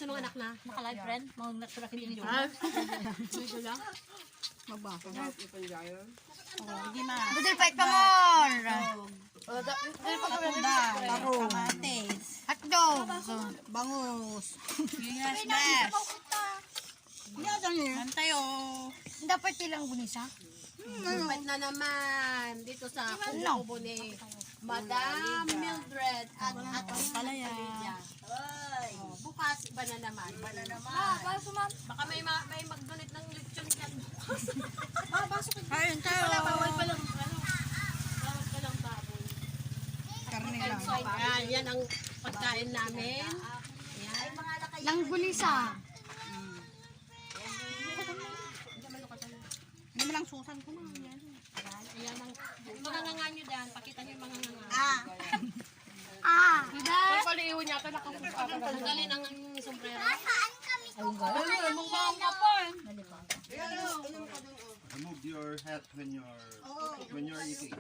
Asa nung anak na? Naka-live friend? Mga nagsurak hindi nyo. Ito lang. Magbasa. Hindi ma. Budol fight pa more. Kamatis. Hotdog. Bangus. Yes, best. Mantayo. Dapat ilang gunisa? Fight na naman dito sa kubo ni Madam Mildred at Palaya. bukas iba na naman. Baka may mag-donate ng lechon yan bukas. Kain tayo. Bawal pa lang baboy. Karne lang. Ayan, yan ang pagkain namin. Ayan. Lang gunisa. Hindi mo lang susan ko na. Ayan ang mga nganga nyo dyan. Pakita nyo yung mga nganga. Pagpaliiwan niya ka tanggalin ang sombrero. Remove your hat when you're eating.